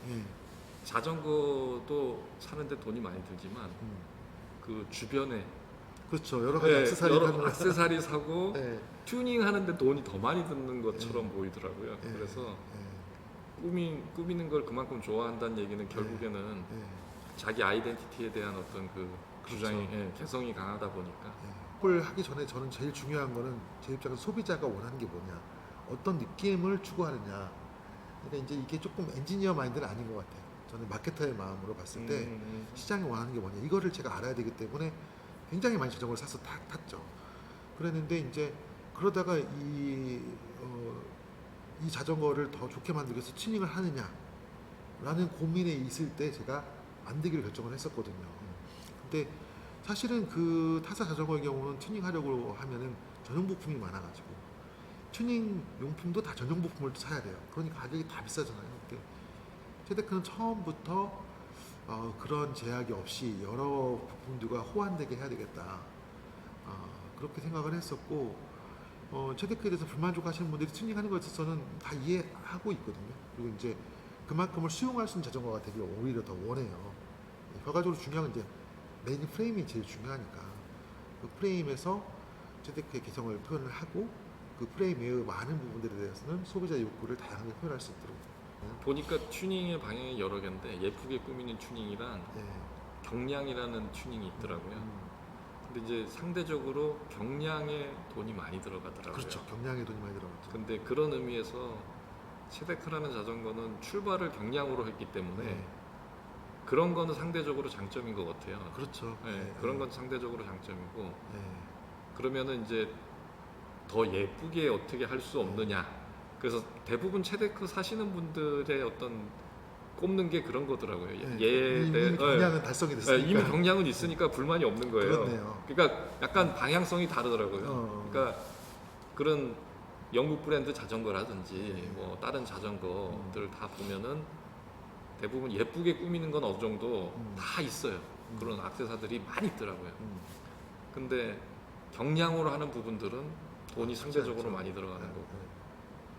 예. 자전거도 사는데 돈이 많이 들지만 그 주변에 그렇죠. 여러 가지 네, 액세서리 여러 하는 액세서리 사고 예. 튜닝 하는데 돈이 더 많이 드는 것처럼 보이더라고요. 예. 그래서 예. 꾸미는 걸 그만큼 좋아한다는 얘기는 결국에는 예. 자기 아이덴티티에 대한 어떤 그 주장이 그렇죠. 개성이 강하다 보니까 를 하기 전에 저는 제일 중요한 거는 제 입장에서 소비자가 원하는 게 뭐냐, 어떤 느낌을 추구하느냐. 그러니까 이제 이게 조금 엔지니어 마인드는 아닌 것 같아요. 저는 마케터의 마음으로 봤을 때 시장이 원하는 게 뭐냐, 이거를 제가 알아야 되기 때문에 굉장히 많이 자전거를 사서 탔죠. 그랬는데 이제 그러다가 이 자전거를 더 좋게 만들기 위해서 튜닝을 하느냐라는 고민에 있을 때 제가 만들기를 결정을 했었거든요. 근데 사실은 그 타사 자전거의 경우는 튜닝하려고 하면은 전용 부품이 많아가지고 튜닝 용품도 다 전용 부품을 사야 돼요. 그러니까 가격이 다 비싸잖아요. 근데 체데크는 처음부터 그런 제약이 없이 여러 부품들과 호환되게 해야 되겠다. 그렇게 생각을 했었고, 체데크에 대해서 불만족하시는 분들이 튜닝하는 것에 있어서는 다 이해하고 있거든요. 그리고 이제 그만큼을 수용할 수 있는 자전거가 되길 오히려 더 원해요. 결과적으로 중요한 건 이제 메인 프레임이 제일 중요하니까 그 프레임에서 체데크의 개성을 표현을 하고 그 프레임의 많은 부분들에 대해서는 소비자 욕구를 다양하게 표현할 수 있도록. 보니까 튜닝의 방향이 여러 개인데 예쁘게 꾸미는 튜닝이랑 예. 경량이라는 튜닝이 있더라고요. 근데 이제 상대적으로 경량에 돈이 많이 들어가더라고요. 그렇죠. 경량에 돈이 많이 들어갔죠. 근데 그런 의미에서 체데크라는 자전거는 출발을 경량으로 했기 때문에 네. 그런 거는 상대적으로 장점인 것 같아요. 그렇죠. 네, 그런 건 상대적으로 장점이고 네. 그러면은 이제 더 예쁘게 어떻게 할 수 없느냐. 그래서 대부분 체데크 사시는 분들의 어떤 꼽는 게 그런 거더라고요. 이미 경량은 달성이 됐으니까. 이미 경량은 있으니까 불만이 없는 거예요. 그렇네요. 그러니까 약간 방향성이 다르더라고요. 그러니까 그런 영국 브랜드 자전거라든지 뭐 다른 자전거들 다 보면은 대부분 예쁘게 꾸미는 건 어느 정도 다 있어요. 그런 액세서리들이 많이 있더라고요. 근데 경량으로 하는 부분들은 돈이 상대적으로 많이 들어가는 거고.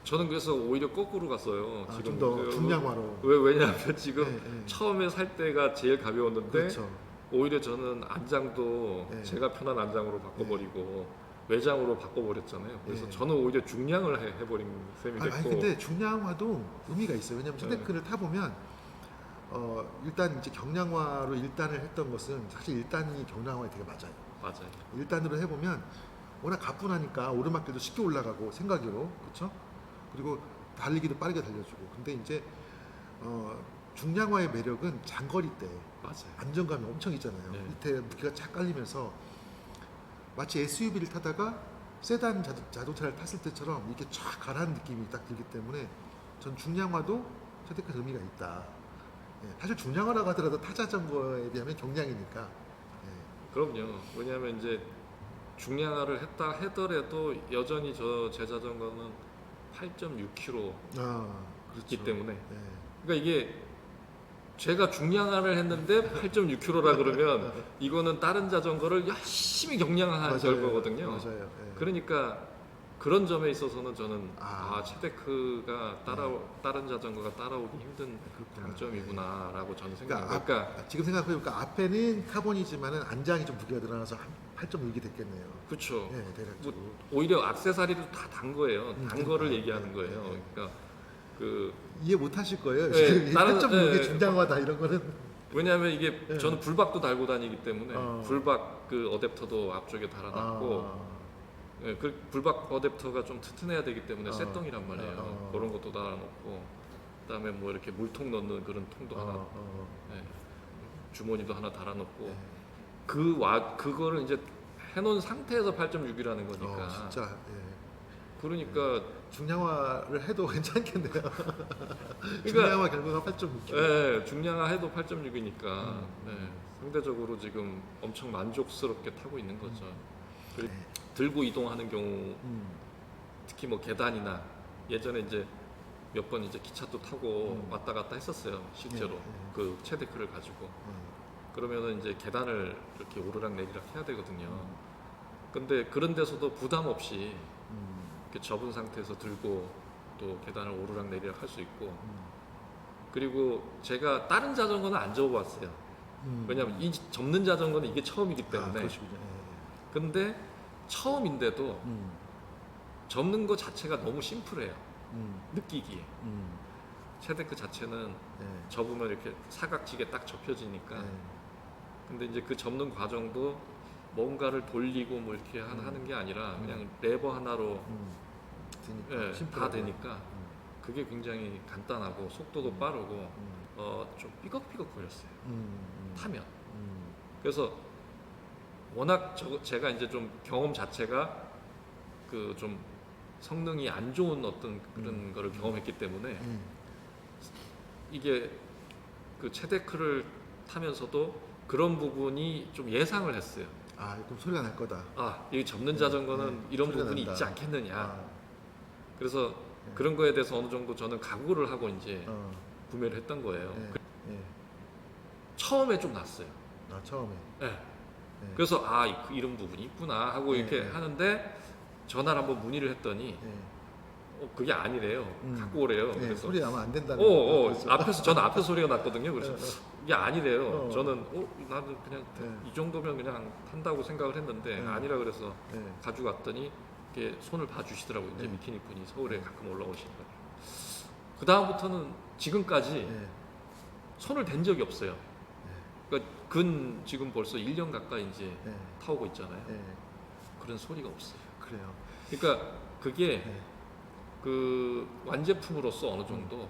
저는 그래서 오히려 거꾸로 갔어요. 지금 좀 더 중량화로. 왜냐하면 지금 처음에 살 때가 제일 가벼웠는데 그렇죠. 오히려 저는 안장도 제가 편한 안장으로 바꿔버리고 외장으로 바꿔버렸잖아요. 그래서 저는 오히려 중량을 해버린 셈이 됐고. 아니 근데 중량화도 의미가 있어요. 왜냐하면 체데크를 타보면 일단 이제 경량화로 1단을 했던 것은 사실 1단이 경량화에 되게 맞아요. 맞아요. 1단으로 해보면 워낙 가뿐하니까 오르막길도 쉽게 올라가고 생각으로, 그렇죠? 그리고 달리기도 빠르게 달려주고. 근데 이제 중량화의 매력은 장거리 때 맞아요. 안정감이 엄청 있잖아요. 네. 밑에 무게가 착 깔리면서 마치 SUV를 타다가 세단 자동차를 탔을 때처럼 이렇게 쫙 가라앉는 느낌이 딱 들기 때문에 전 중량화도 체데크 의미가 있다. 사실 중량화라고 하더라도 타자전거에 비하면 경량이니까. 그럼요. 왜냐하면 이제 중량화를 했다 하더라도 여전히 제 자전거는 8.6kg 그렇죠. 있기 때문에 그러니까 이게 제가 중량화를 했는데 8.6kg라 그러면 이거는 다른 자전거를 열심히 경량화한 결과거든요. 맞아요. 그러니까 그런 점에 있어서는 저는 체데크가 다른 자전거가 따라오기 힘든 장점이구나라고 저는 생각합니다. 그러니까 지금 생각해보니까 앞에는 카본이지만은 안장이 좀 무게가 늘어나서 한 8.6이 됐겠네요. 그렇죠. 대략적으로. 뭐 오히려 액세서리도 다 단 거예요. 단 거를 얘기하는 거예요. 그러니까 이해 못 하실 거예요. 지금 8.6의 중량화다 이런 거는. 왜냐하면 이게 저는 불박도 달고 다니기 때문에 불박 그 어댑터도 앞쪽에 달아놨고 그 불박 어댑터가 좀 튼튼해야 되기 때문에 셋덩이란 말이에요. 그런 것도 달아놓고 그다음에 뭐 이렇게 물통 넣는 그런 통도 하나 주머니도 하나 달아놓고 그거를 이제 해놓은 상태에서 8.6이라는 거니까 진짜. 그러니까 중량화를 해도 괜찮겠네요. 중량화 결과가 8.6kg. 중량화 해도 8.6이니까 상대적으로 지금 엄청 만족스럽게 타고 있는 거죠. 그리고 들고 이동하는 경우 특히 뭐 계단이나 예전에 이제 몇 번 이제 기차도 타고 왔다 갔다 했었어요. 실제로 그 체데크를 가지고 그러면은 이제 계단을 이렇게 오르락 내리락 해야 되거든요. 근데 그런 데서도 부담 없이 이렇게 접은 상태에서 들고 또 계단을 오르락 내리락 할 수 있고 그리고 제가 다른 자전거는 안 접어봤어요. 왜냐하면 이 접는 자전거는 이게 처음이기 때문에. 그러시군요. 근데 처음인데도 접는 거 자체가 너무 심플해요. 느끼기에. 체데크 자체는 접으면 이렇게 사각지게 딱 접혀지니까. 근데 이제 그 접는 과정도 뭔가를 돌리고 뭐 이렇게 하는 게 아니라 그냥 레버 하나로 다 되니까 그게 굉장히 간단하고 속도도 빠르고 좀 삐걱삐걱 거렸어요. 타면. 그래서 워낙 제가 이제 좀 경험 자체가 그 좀 성능이 안 좋은 어떤 그런 거를 경험했기 때문에 이게 그 체데크를 타면서도 그런 부분이 좀 예상을 했어요. 그럼 소리가 날 거다. 이 접는 자전거는 이런 소리가 부분이 난다. 있지 않겠느냐. 그래서 네. 그런 거에 대해서 어느 정도 저는 각오를 하고 이제 구매를 했던 거예요. 처음에 좀 났어요. 처음에. 그래서 이런 부분이 있구나 하고 이렇게 하는데 전화를 한번 문의를 했더니 그게 아니래요. 갖고 오래요. 그래서 소리 나면 안 된다는 거. 저는 앞에 소리가 났거든요. 그래서 이게 아니래요. 저는 나는 그냥 이 정도면 그냥 탄다고 생각을 했는데 아니라 그래서 가지고 왔더니 이렇게 손을 봐주시더라고요. 이제 미키니 분이 서울에 가끔 올라오시니까. 그 다음부터는 지금까지 손을 댄 적이 없어요. 그러니까 지금 벌써 1년 가까이 이제 타오고 있잖아요. 그런 소리가 없어요. 그래요. 그러니까 그게 그 완제품으로서 어느 정도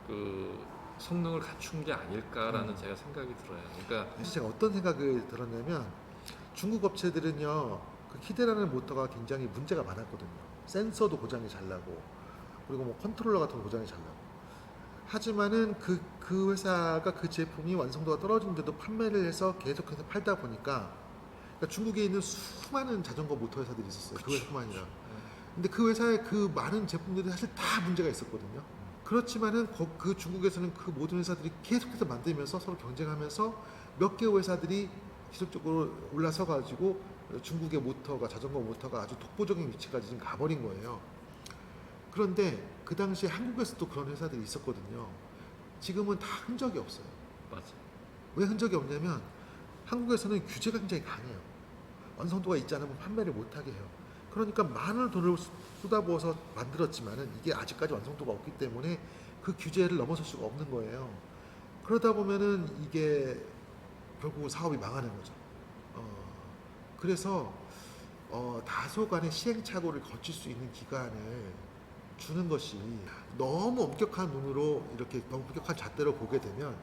그 성능을 갖춘 게 아닐까라는 제가 생각이 들어요. 그러니까 사실 제가 어떤 생각을 들었냐면 중국 업체들은요 그 히데라는 모터가 굉장히 문제가 많았거든요. 센서도 고장이 잘 나고 그리고 뭐 컨트롤러 같은 거 고장이 잘 나고 하지만은 그 회사가 그 제품이 완성도가 떨어진데도 판매를 해서 계속해서 팔다 보니까 그러니까 중국에 있는 수많은 자전거 모터 회사들이 있었어요. 그 회사뿐만 아니라. 근데 그 회사의 그 많은 제품들이 사실 다 문제가 있었거든요. 그렇지만은 그 중국에서는 그 모든 회사들이 계속해서 만들면서 서로 경쟁하면서 몇 개의 회사들이 기술적으로 올라서 가지고 중국의 모터가 자전거 모터가 아주 독보적인 위치까지 지금 가버린 거예요. 그런데 그 당시에 한국에서도 그런 회사들이 있었거든요. 지금은 다 흔적이 없어요. 맞아. 왜 흔적이 없냐면 한국에서는 규제가 굉장히 강해요. 완성도가 있지 않으면 판매를 못하게 해요. 그러니까 많은 돈을 쏟아부어서 만들었지만은 이게 아직까지 완성도가 없기 때문에 그 규제를 넘어설 수가 없는 거예요. 그러다 보면은 이게 결국 사업이 망하는 거죠. 그래서 다소간의 시행착오를 거칠 수 있는 기간을 주는 것이 너무 엄격한 눈으로 이렇게 너무 엄격한 잣대로 보게 되면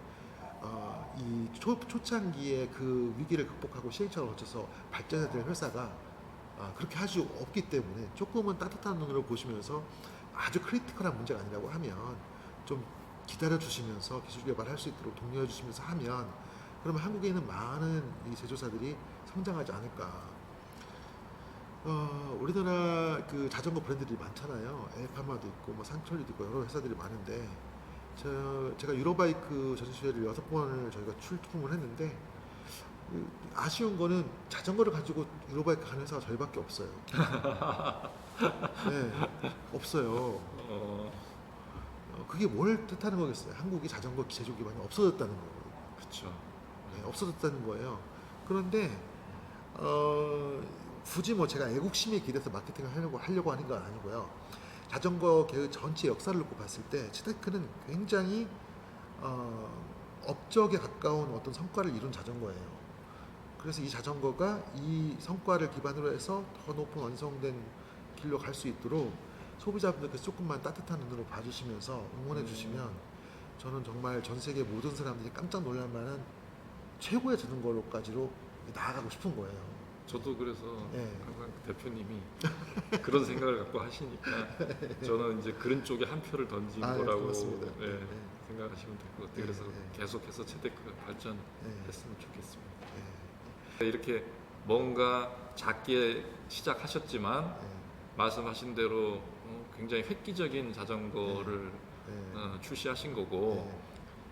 이 초창기에 그 위기를 극복하고 시행착오를 거쳐서 발전해야 될 회사가 그렇게 할 수 없기 때문에 조금은 따뜻한 눈으로 보시면서 아주 크리티컬한 문제가 아니라고 하면 좀 기다려 주시면서 기술 개발할 수 있도록 독려해 주시면서 하면 그러면 한국에 있는 많은 이 제조사들이 성장하지 않을까. 우리나라 그 자전거 브랜드들이 많잖아요. 에파마도 있고 뭐 상철리도 있고 여러 회사들이 많은데 제가 유로바이크 전시회를 6번을 저희가 출품을 했는데 아쉬운 거는 자전거를 가지고 유로바이크 가는 회사가 저희밖에 없어요. 네, 없어요. 그게 뭘 뜻하는 거겠어요? 한국이 자전거 제조 기반이 없어졌다는 거거든요. 그렇죠. 네, 없어졌다는 거예요. 그런데 굳이 뭐 제가 애국심에 기대서 마케팅을 하려고 하는 건 아니고요. 자전거 계열 전체 역사를 놓고 봤을 때 체데크는 굉장히 업적에 가까운 어떤 성과를 이룬 자전거예요. 그래서 이 자전거가 이 성과를 기반으로 해서 더 높은 완성된 길로 갈 수 있도록 소비자분들께서 조금만 따뜻한 눈으로 봐주시면서 응원해 주시면 저는 정말 전 세계 모든 사람들이 깜짝 놀랄 만한 최고의 자전거로까지로 나아가고 싶은 거예요. 저도 그래서 네. 항상 대표님이 그런 생각을 갖고 하시니까 저는 이제 그런 쪽에 한 표를 던진 거라고 고맙습니다. 생각하시면 될 것 같아요. 그래서 계속해서 체데크가 발전했으면 좋겠습니다. 이렇게 뭔가 작게 시작하셨지만 말씀하신 대로 굉장히 획기적인 자전거를 출시하신 거고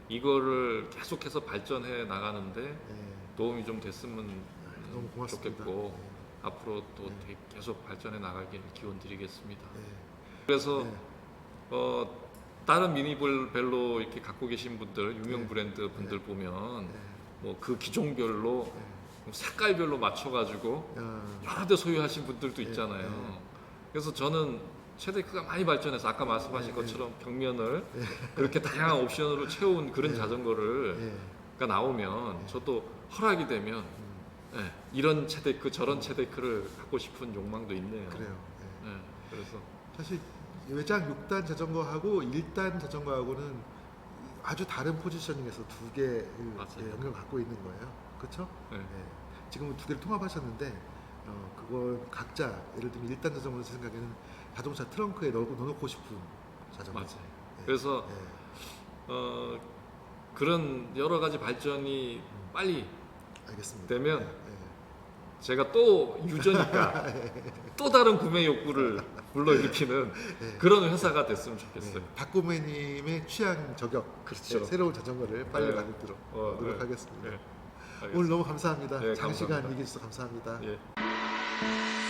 이거를 계속해서 발전해 나가는데 도움이 좀 됐으면 너무 고맙습니다. 좋겠고 앞으로 또 계속 발전해 나가길 기원 드리겠습니다. 그래서 다른 미니별로 이렇게 갖고 계신 분들, 유명 네. 브랜드 분들 보면 네. 뭐 그 기종별로 네. 색깔별로 맞춰가지고 여러 대 소유하신 분들도 있잖아요. 네. 그래서 저는 체데크가 많이 발전해서 아까 말씀하신 네. 것처럼 벽면을 그렇게 다양한 옵션으로 채운 그런 네. 자전거를 네. 가 나오면 네. 저도 허락이 되면 네, 이런 체데크 저런 체데크를 갖고 싶은 욕망도 있네요. 그래요. 네. 네, 그래서 사실 외장 6단 자전거하고 1단 자전거하고는 아주 다른 포지셔닝에서 두 개의 맞아요. 영역을 갖고 있는 거예요. 그렇죠? 네. 지금은 두 개를 통합하셨는데 그걸 각자 예를 들면 1단 자전거를 생각에는 자동차 트렁크에 넣어놓고 싶은 자전거. 맞아요. 네. 그래서 네. 그런 여러 가지 발전이 빨리 알겠습니다. 되면 네. 제가 또 유저니까 또 다른 구매 욕구를 불러일으키는 네. 그런 회사가 됐으면 좋겠어요. 네. 박구매님의 취향 저격, 그렇죠. 네, 새로운 자전거를 빨리 네. 만들도록 노력하겠습니다. 네. 오늘 너무 감사합니다. 네, 장시간 감사합니다. 얘기해 주셔서 감사합니다. 예.